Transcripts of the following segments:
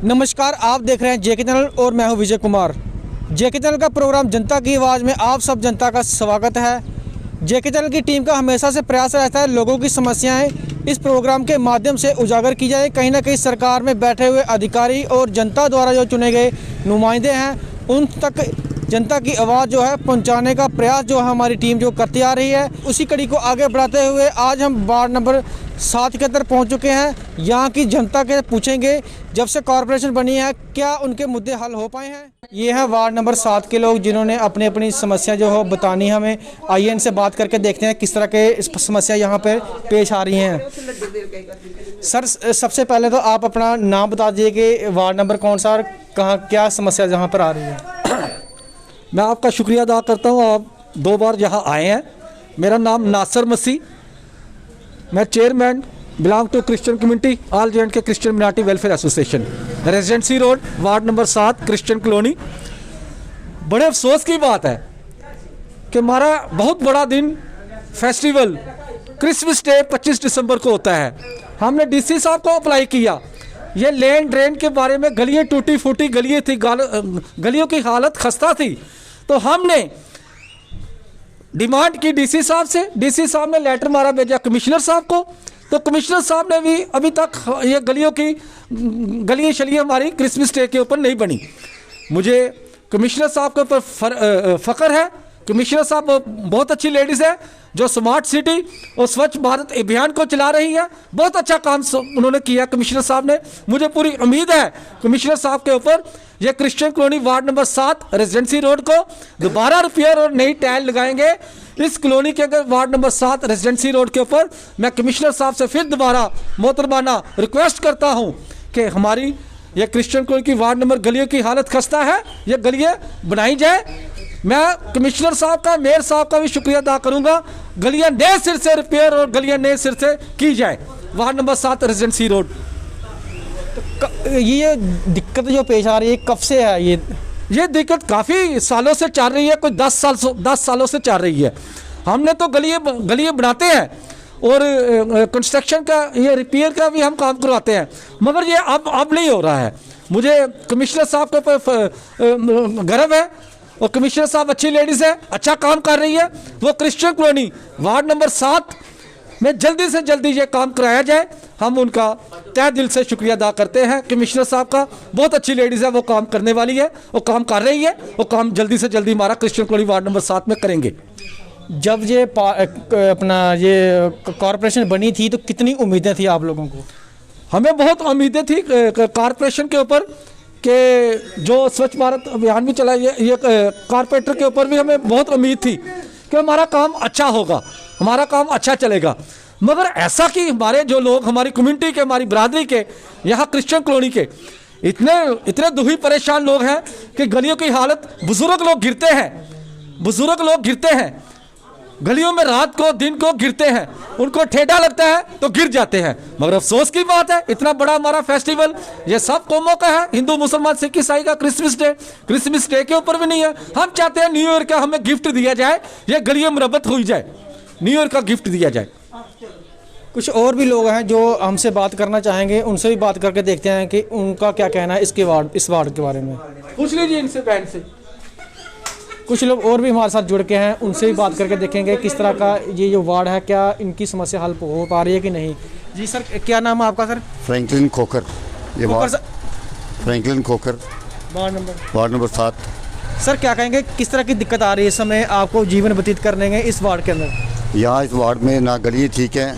नमस्कार, आप देख रहे हैं जेके चैनल और मैं हूं विजय कुमार। जेके चैनल का प्रोग्राम जनता की आवाज़ में आप सब जनता का स्वागत है। जेके चैनल की टीम का हमेशा से प्रयास रहता है लोगों की समस्याएं इस प्रोग्राम के माध्यम से उजागर की जाए। कहीं ना कहीं सरकार में बैठे हुए अधिकारी और जनता द्वारा जो चुने गए नुमाइंदे हैं उन तक जनता की आवाज़ जो है पहुंचाने का प्रयास जो हमारी टीम जो करती आ रही है, उसी कड़ी को आगे बढ़ाते हुए आज हम वार्ड नंबर 7 के अंदर पहुंच चुके हैं। यहाँ की जनता के पूछेंगे जब से कॉरपोरेशन बनी है क्या उनके मुद्दे हल हो पाए हैं। ये है वार्ड नंबर 7 के लोग जिन्होंने अपनी अपनी समस्या जो हो बतानी हमें। आइए इनसे बात करके देखते हैं किस तरह के समस्या यहाँ पे पेश आ रही हैं। सर, सबसे पहले तो आप अपना नाम बता दीजिए कि वार्ड नंबर कौन सा और कहाँ क्या समस्या जहाँ पर आ रही है। मैं आपका शुक्रिया अदा करता हूँ, आप 2 बार यहाँ आए हैं। मेरा नाम नासिर मसीह, मैं chairman belong to Christian community all J and K Christian minority welfare association, residency road, ward number 7, Christian colony. बड़े अफसोस की बात है कि हमारा बहुत बड़ा दिन फेस्टिवल क्रिसमस डे 25 दिसंबर को होता है। हमने डीसी साहब को अप्लाई किया, ये लेन ड्रेन के बारे में, गलियाँ टूटी फूटी गलियाँ थी, गलियों की हालत खस्ता थी, तो हमने डिमांड की डीसी साहब से। डीसी साहब ने लेटर मारा भेजा कमिश्नर साहब को, तो कमिश्नर साहब ने भी अभी तक ये गलियाँ शलियाँ हमारी क्रिसमस डे के ऊपर नहीं बनी। मुझे कमिश्नर साहब के ऊपर फ़ख्र है। कमिश्नर साहब बहुत अच्छी लेडीज़ है जो स्मार्ट सिटी और स्वच्छ भारत अभियान को चला रही है। बहुत अच्छा काम उन्होंने किया कमिश्नर साहब ने। मुझे पूरी उम्मीद है कमिश्नर साहब के ऊपर ये Christian colony ward number 7 residency road को दोबारा रिपेयर और नई टाइल लगाएंगे। इस कॉलोनी के अगर वार्ड नंबर 7 रेजिडेंसी रोड के ऊपर मैं कमिश्नर साहब से फिर दोबारा मोहतरमाना रिक्वेस्ट करता हूँ कि हमारी ये क्रिश्चियन कॉलोनी की वार्ड नंबर गलियों की हालत खस्ता है, ये गलियाँ बनाई जाए। मैं कमिश्नर साहब का, मेयर साहब का भी शुक्रिया अदा करूँगा। गलियाँ नए सिर से रिपेयर और गलियाँ नए सिर से की जाए वार्ड नंबर 7 रेजिडेंसी रोड। ये दिक्कत जो पेश आ रही है कब से है? ये दिक्कत काफ़ी सालों से चल रही है, कोई 10 सालों से चल रही है। हमने तो गलियाँ बनाते हैं और कंस्ट्रक्शन का, ये रिपेयर का भी हम काम करवाते हैं, मगर ये अब नहीं हो रहा है। मुझे कमिश्नर साहब के ऊपर गर्व है और कमिश्नर साहब अच्छी लेडीज़ है, अच्छा काम कर रही है। वो क्रिश्चियन कॉलोनी वार्ड नंबर 7 में जल्दी से जल्दी ये काम कराया जाए। हम उनका तहे दिल से शुक्रिया अदा करते हैं कमिश्नर साहब का। बहुत अच्छी लेडीज़ है, वो काम करने वाली है, वो काम कर रही है, वो काम जल्दी से जल्दी हमारा क्रिश्चियन कॉलोनी वार्ड नंबर 7 में करेंगे। जब ये अपना ये कॉरपोरेशन बनी थी तो कितनी उम्मीदें थी आप लोगों को? हमें बहुत उम्मीदें थी कॉरपोरेशन के ऊपर कि जो स्वच्छ भारत अभियान भी चला, ये कॉरपोरेटर के ऊपर भी हमें बहुत उम्मीद थी कि हमारा काम अच्छा होगा, हमारा काम अच्छा चलेगा। मगर ऐसा कि हमारे जो लोग, हमारी कम्युनिटी के, हमारी बरादरी के, यहाँ क्रिश्चियन कॉलोनी के इतने दुखी परेशान लोग हैं कि गलियों की हालत, बुजुर्ग लोग गिरते हैं गलियों में, रात को दिन को गिरते हैं, उनको ठेडा लगता है तो गिर जाते हैं। मगर अफसोस की बात है इतना बड़ा हमारा फेस्टिवल ये सब कौमों का है, हिंदू मुसलमान सिख ईसाई का क्रिसमस डे के ऊपर भी नहीं है। हम चाहते हैं न्यू ईयर का हमें गिफ्ट दिया जाए, ये गलियां मरम्मत हुई जाए, न्यू ईयर का गिफ्ट दिया जाए। कुछ और भी लोग हैं जो हमसे बात करना चाहेंगे, उनसे भी बात करके देखते हैं कि उनका क्या कहना है इस वार्ड के बारे में। पूछ लीजिए इनसे, बैंड से। कुछ लोग और भी हमारे साथ जुड़ के हैं, उनसे भी बात करके देखेंगे किस तरह का ये जो वार्ड है, क्या इनकी समस्या हल हो पा रही है कि नहीं। जी सर, क्या नाम है आपका? सर फ्रैंकलिन खोकर। ये वार्ड फ्रैंकलिन खोकर, वार्ड नंबर 7। सर, क्या कहेंगे किस तरह की दिक्कत आ रही है इस समय आपको जीवन व्यतीत करने में इस वार्ड के अंदर? यहाँ इस वार्ड में ना गली ठीक है,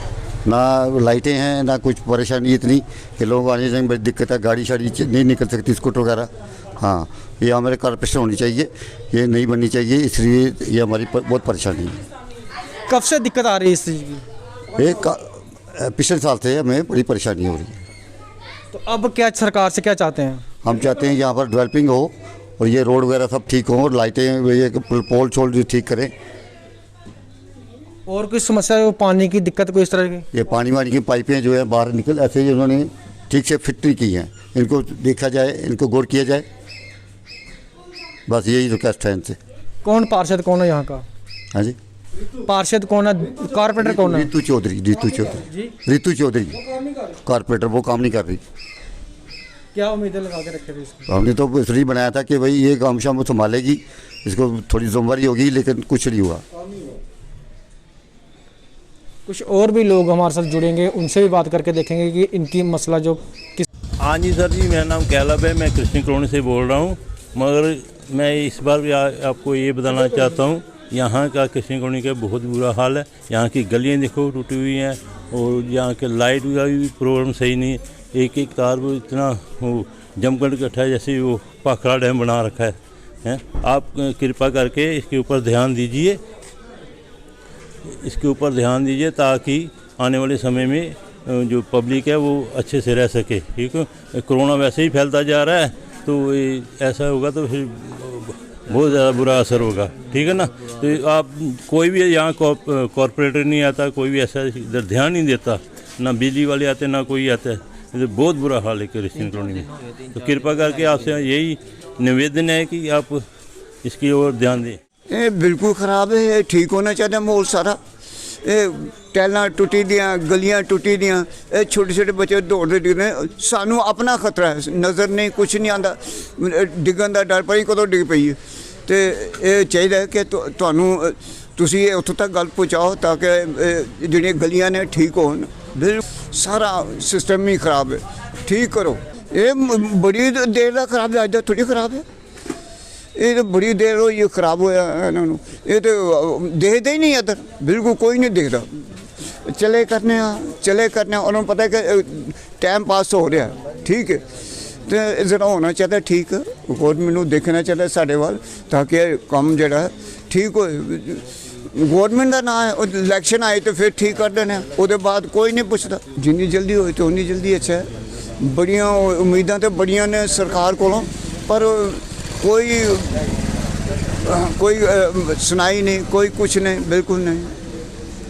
ना लाइटें हैं, ना कुछ परेशानी इतनी कि लोग आने जाने में बड़ी दिक्कत है, गाड़ी शाड़ी नहीं निकल सकती, स्कूटर वगैरह। हाँ, ये हमारे कॉर्पोरेशन होनी चाहिए, ये नहीं बननी चाहिए, इसलिए ये हमारी बहुत परेशानी है। कब से दिक्कत आ रही है इस चीज़ की? पिछले साल से हमें बड़ी परेशानी हो रही है। तो अब क्या सरकार से क्या चाहते हैं? हम चाहते हैं यहाँ पर डेवलपिंग हो और ये रोड वगैरह सब ठीक हो और लाइटें, ये पोल छोल ठीक करें। और कोई समस्या है? पानी की दिक्कत कोई इस तरह की? ये पानी वानी की पाइपें जो है बाहर निकल, ऐसे ही उन्होंने ठीक से फिट नहीं की हैं, इनको देखा जाए, इनको गौर किया जाए, बस यही रिक्वेस्ट है इनसे। कौन पार्षद कौन है यहाँ का? हाँ जी, पार्षद कौन है, कॉर्पोरेटर कौन है? रितु चौधरी कॉर्पोरेटर, वो काम नहीं कर रही। क्या उम्मीदें लगा के रखे थे इसको? हमने तो इसलिए बनाया था कि भाई ये काम शाम वो संभालेगी, इसको थोड़ी जिम्मेवारी होगी, लेकिन कुछ नहीं हुआ। कुछ और भी लोग हमारे साथ जुड़ेंगे, उनसे भी बात करके देखेंगे कि इनकी मसला जो किस। हाँ जी सर जी, मेरा नाम कैलब है, मैं कृष्ण कॉलोनी से बोल रहा हूँ। मगर मैं इस बार भी आपको ये बताना चाहता हूँ, यहाँ का कृष्ण कॉलोनी का बहुत बुरा हाल है। यहाँ की गलियाँ देखो टूटी हुई हैं, और यहाँ के लाइट का भी प्रॉब्लम सही नहीं है। एक एक तार वो इतना वो जमकर इकट्ठा है जैसे वो पाखड़ा डैम बना रखा है। आप कृपा करके इसके ऊपर ध्यान दीजिए, इसके ऊपर ध्यान दीजिए, ताकि आने वाले समय में जो पब्लिक है वो अच्छे से रह सके। ठीक है, कोरोना वैसे ही फैलता जा रहा है, तो ऐसा होगा तो फिर बहुत ज़्यादा बुरा असर होगा। ठीक है ना, तो आप कोई भी यहाँ कॉरपोरेटर नहीं आता, कोई भी ऐसा इधर ध्यान नहीं देता, ना बिजली वाले आते ना कोई आता है। इधर बहुत बुरा हाल है क्रिश्चियन कॉलोनी में। तो कृपा करके आपसे यही निवेदन है कि आप इसकी ओर ध्यान दें। ये बिल्कुल ख़राब है, ये ठीक होना चाहिए माहौल सारा। ये टैलां टुटी दियाँ, गलियाँ टुटी दियाँ, ये छोटे छोटे बच्चे दौड़ते डिगने, सानू अपना खतरा है, नज़र नहीं कुछ नहीं आता, डिगन का डर पई कदों डिग पई है। तो ये चाहिए कि तुसी उत्थों तक गल पहुँचाओ ताकि जिहड़ियां गलियां ने ठीक होन। बिल्कुल सारा सिस्टम ही खराब है, ठीक करो। ये बड़ी देर का खराब है, अज तक थोड़ी खराब है, ये तो बड़ी देर हो ये खराब होया इन्होंने। ये तो देखते ही नहीं इधर, बिल्कुल कोई नहीं देखता। चले करने उन्होंने पता है कि टाइम पास हो रहा है। ठीक है, तो जरा होना चाहिए ठीक, गौरमेंट को देखना चाहिए साढ़े वाल, ताकि काम जड़ा है ठीक हो। गौरमेंट का ना है, इलैक्शन आए तो फिर ठीक कर देने, उसके बाद कोई नहीं पूछता। जिन्नी जल्दी हो तो उन्नी जल्दी अच्छा है। बड़ियां उम्मीदां तो बड़ियां ने सरकार कोलों, पर कोई सुनाई नहीं, कोई कुछ नहीं, बिल्कुल नहीं,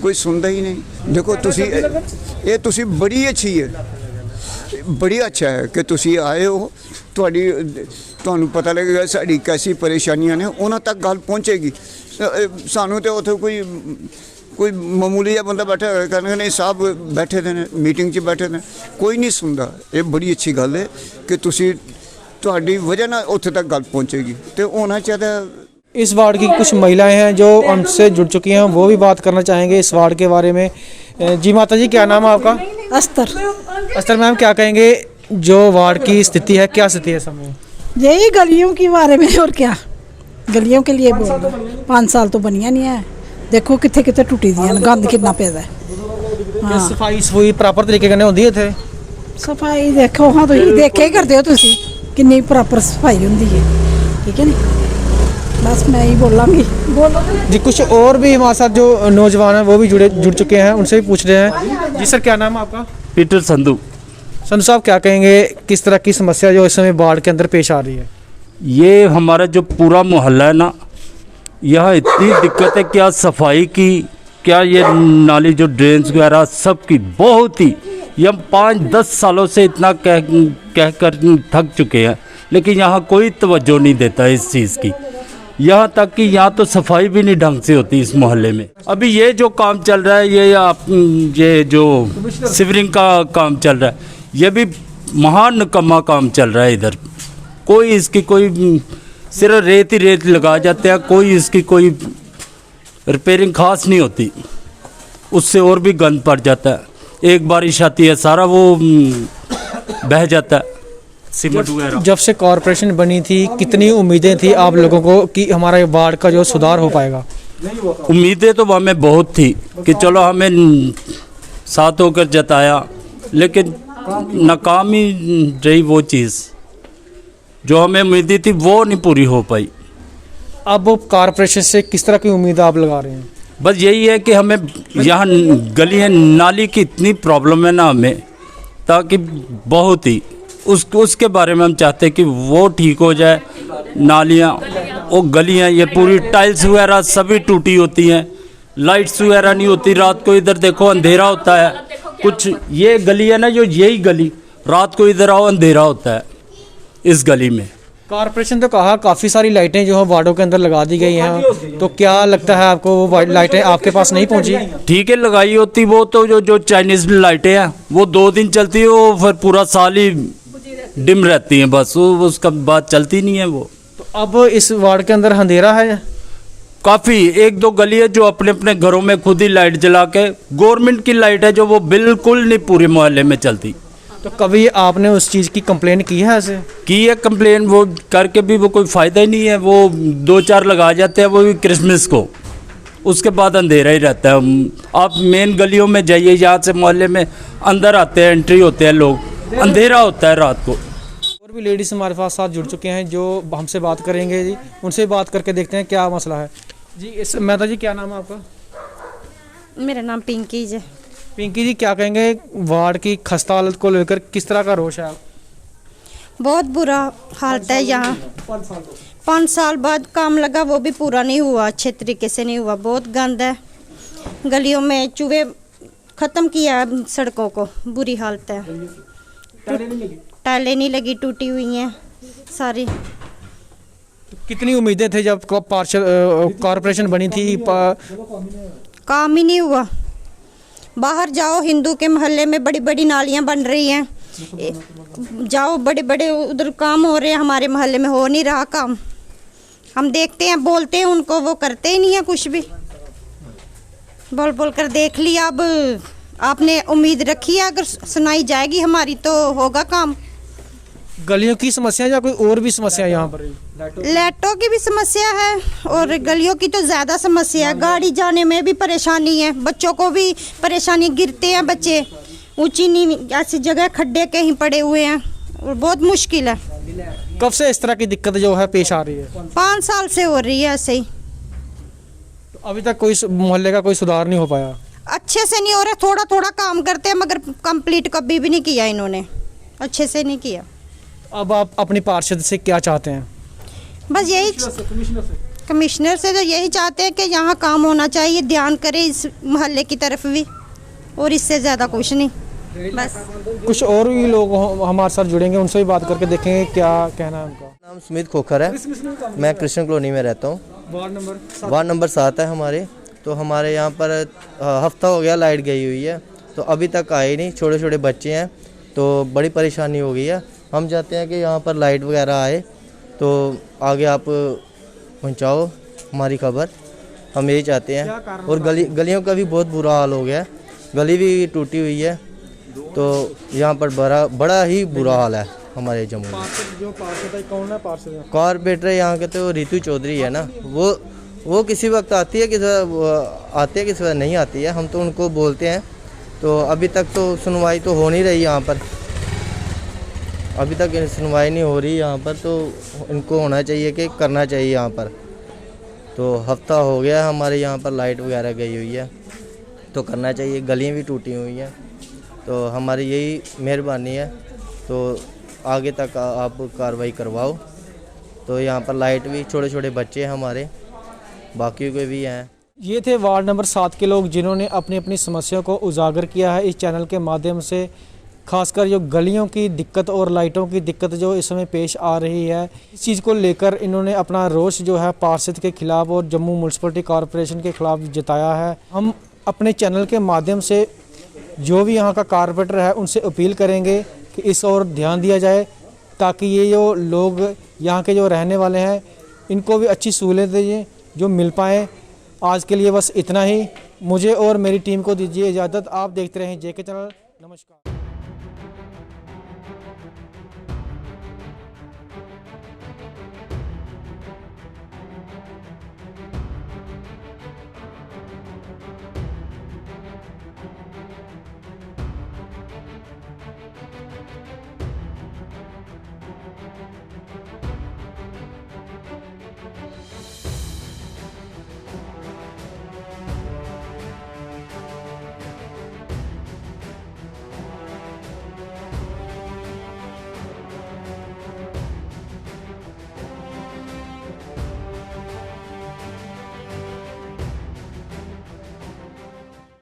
कोई सुनता ही नहीं। देखो तुसी बड़ी अच्छी है, बड़ी अच्छा है कि तुसी आए हो, तुहानू पता लगेगा साड़ी कैसी परेशानियां ने, उन्हां तक गल पहुँचेगी। सानू तो उत्थे कोई मामूली जिहा बंदा बैठा कहने नहीं साहब बैठे थे मीटिंग च बैठे थे, कोई नहीं सुनता। ये बड़ी अच्छी गल है कि तुसी तुहाडी वजह नाल उत्थे तक गल पहुँचेगी, तो होना चाहिए। इस वार्ड की कुछ महिलाएं हैं जो हमसे जुड़ चुकी हैं, वो भी बात करना चाहेंगे इस वार्ड के बारे में। जी माता जी, क्या नाम है आपका? अस्तर मैम, क्या कहेंगे जो वार्ड की स्थिति है, क्या स्थिति है समय? यही गलियों के बारे में, और क्या गलियों के लिए बोल रहे। 5 साल तो बनिया नहीं है, देखो कितने कितने टूटी दी, गंद कितना पैदा है। हाँ। सफाई प्रॉपर तरीके कन्नै होंदी है इत्थे? सफाई देखो, हाँ तुम देखे ही करते हो तुसी कितनी प्रॉपर सफाई होंदी है। ठीक है ना, बस मैं ही बोलांगी। जी, कुछ और भी हमारे साथ जो नौजवान हैं वो भी जुड़ चुके हैं, उनसे भी पूछ रहे हैं। जी सर, क्या नाम है आपका? पीटर संधू साहब, क्या कहेंगे किस तरह की समस्या जो इस समय वार्ड के अंदर पेश आ रही है? ये हमारा जो पूरा मोहल्ला है ना, यहाँ इतनी दिक्कत है, क्या सफाई की, क्या ये नाली जो ड्रेन्स वगैरह सब की बहुत ही, ये हम 5-10 सालों से इतना कह कर थक चुके हैं, लेकिन यहाँ कोई तवज्जो नहीं देता इस चीज़ की। यहाँ तक कि यहाँ तो सफाई भी नहीं ढंग से होती इस मोहल्ले में। अभी ये जो काम चल रहा है, ये जो सिवरिंग का काम चल रहा है, ये भी महान निकम्मा काम चल रहा है इधर। कोई इसकी कोई सिर्फ रेत ही रेत लगा जाते हैं, कोई इसकी कोई रिपेयरिंग खास नहीं होती, उससे और भी गंद पड़ जाता है। एक बारिश आती है सारा वो बह जाता है, सीमेंट वगैरह। जब से कॉरपोरेशन बनी थी, कितनी उम्मीदें थी आप लोगों को कि हमारा वार्ड का जो सुधार हो पाएगा? उम्मीदें तो हमें बहुत थी कि चलो हमें साथ होकर जताया, लेकिन नाकाम ही रही वो चीज़ जो हमें उम्मीदें थी, वो नहीं पूरी हो पाई। अब कॉरपोरेशन से किस तरह की उम्मीद आप लगा रहे हैं? बस यही है कि हमें यहाँ गलियाँ नाली की इतनी प्रॉब्लम है ना हमें, ताकि बहुत ही उसके बारे में हम चाहते हैं कि वो ठीक हो जाए। नालियाँ, वो गलियाँ, ये पूरी टाइल्स वगैरह सभी टूटी होती हैं, लाइट्स वगैरह नहीं होती। रात को इधर देखो अंधेरा होता है। कुछ ये गली है ना, जो यही गली रात को इधर आओ अंधेरा होता है इस गली में। कॉरपोरेशन तो कहा काफ़ी सारी लाइटें जो हैं वार्डों के अंदर लगा दी गई हैं, तो क्या लगता है आपको वो लाइटें आपके पास नहीं पहुंची? ठीक है, लगाई होती वो तो जो चाइनीज़ लाइटें हैं वो 2 दिन चलती है, वो फिर पूरा साल ही डिम रहती हैं, बस वो उसका बात चलती नहीं है वो। तो अब इस वार्ड के अंदर अंधेरा है। काफ़ी एक दो गली है जो अपने अपने घरों में खुद ही लाइट जला के, गवर्नमेंट की लाइट है जो वो बिल्कुल नहीं पूरे मोहल्ले में चलती। तो कभी आपने उस चीज़ की कंप्लेन की है ऐसे? की है कंप्लेन, वो करके भी वो कोई फ़ायदा ही नहीं है। वो 2-4 लगा जाते हैं, वो भी क्रिसमस को, उसके बाद अंधेरा ही रहता है। आप मेन गलियों में जाइए, यहाँ से मोहल्ले में अंदर आते हैं, एंट्री होते हैं लोग, अंधेरा होता है रात को। और भी लेडीज़ हमारे पास साथ जुड़ चुके हैं जो हमसे बात करेंगे जी, उनसे बात करके देखते हैं क्या मसला है जी। इस मेहता जी, क्या नाम है आपका? मेरा नाम पिंकी है। पिंकी जी, क्या कहेंगे वार्ड की खस्ता हालत को लेकर, किस तरह का रोष है? बहुत बुरा हालत है यहाँ। 5 साल बाद काम लगा, वो भी पूरा नहीं हुआ, अच्छे तरीके से नहीं हुआ। बहुत गंद है, गलियों में चूहे ख़त्म किया सड़कों को, बुरी हालत है। टाइलें नहीं लगी, टूटी हुई हैं सारी। कितनी उम्मीदें थे जब कॉरपोरेशन बनी थी? काम ही नहीं हुआ। बाहर जाओ, हिंदू के मोहल्ले में बड़ी बड़ी नालियाँ बन रही हैं, जाओ बड़े बड़े उधर काम हो रहे हैं, हमारे मोहल्ले में हो नहीं रहा काम। हम देखते हैं, बोलते हैं उनको, वो करते ही नहीं है कुछ भी। बोल बोल कर देख लिया, अब आपने उम्मीद रखी है अगर सुनाई जाएगी हमारी तो होगा काम। गलियों की समस्या या कोई और भी समस्या यहाँ पर? लाइटों की भी समस्या है और गलियों की तो ज़्यादा समस्या है। गाड़ी जाने में भी परेशानी है, बच्चों को भी परेशानी, गिरते हैं बच्चे, ऊंची नी ऐसी जगह खड्डे कहीं पड़े हुए हैं और बहुत मुश्किल है। कब से इस तरह की दिक्कत जो है पेश आ रही है? 5 साल से हो रही है ऐसे ही। तो अभी तक कोई मोहल्ले का कोई सुधार नहीं हो पाया? अच्छे से नहीं हो रहा, थोड़ा थोड़ा काम करते हैं मगर कंप्लीट कभी भी नहीं किया इन्होंने, अच्छे से नहीं किया। अब आप अपनी पार्षद से क्या चाहते हैं? बस यही कमिश्नर से तो यही चाहते हैं कि यहाँ काम होना चाहिए, ध्यान करें इस मोहल्ले की तरफ भी, और इससे ज़्यादा कुछ नहीं बस। कुछ और भी लोग हमारे साथ जुड़ेंगे, उनसे भी बात करके देखेंगे क्या कहना है उनका। नाम सुमित खोखर है, मैं कृष्ण कॉलोनी में रहता हूँ। वार्ड नंबर 7 है हमारे। तो हमारे यहाँ पर हफ्ता हो गया लाइट गई हुई है, तो अभी तक आए नहीं। छोटे छोटे बच्चे हैं तो बड़ी परेशानी हो गई है। हम चाहते हैं कि यहाँ पर लाइट वगैरह आए, तो आगे आप पहुँचाओ हमारी खबर, हम यही चाहते हैं। और गलियों का भी बहुत बुरा हाल हो गया है, गली भी टूटी हुई है, तो यहाँ पर बड़ा ही बुरा हाल है हमारे जम्मू में। जो पार्षद है, कौन है पार्षद? कॉर्पोरेटर यहाँ के तो रितु चौधरी है ना, वो किसी वक्त आती है, किसी वक्त नहीं आती है। हम तो उनको बोलते हैं, तो अभी तक तो सुनवाई तो हो नहीं रही यहाँ पर, अभी तक सुनवाई नहीं हो रही यहाँ पर। तो इनको होना चाहिए कि करना चाहिए यहाँ पर। तो हफ्ता हो गया हमारे यहाँ पर लाइट वगैरह गई हुई है, तो करना चाहिए। गलियाँ भी टूटी हुई हैं, तो हमारी यही मेहरबानी है, तो आगे तक आप कार्रवाई करवाओ। तो यहाँ पर लाइट भी, छोटे छोटे बच्चे हैं हमारे, बाकी के भी हैं। ये थे वार्ड नंबर 7 के लोग जिन्होंने अपनी अपनी समस्या को उजागर किया है इस चैनल के माध्यम से। खासकर जो गलियों की दिक्कत और लाइटों की दिक्कत जो इस समय पेश आ रही है, इस चीज़ को लेकर इन्होंने अपना रोष जो है पार्षद के खिलाफ और जम्मू म्यूनसिपलिटी कॉरपोरेशन के खिलाफ जताया है। हम अपने चैनल के माध्यम से जो भी यहाँ का कॉरपोरेटर है उनसे अपील करेंगे कि इस ओर ध्यान दिया जाए, ताकि ये जो लोग यहाँ के जो रहने वाले हैं इनको भी अच्छी सहूलतें जो मिल पाएँ। आज के लिए बस इतना ही। मुझे और मेरी टीम को दीजिए इजाज़त। आप देखते रहें जेके चैनल। नमस्कार।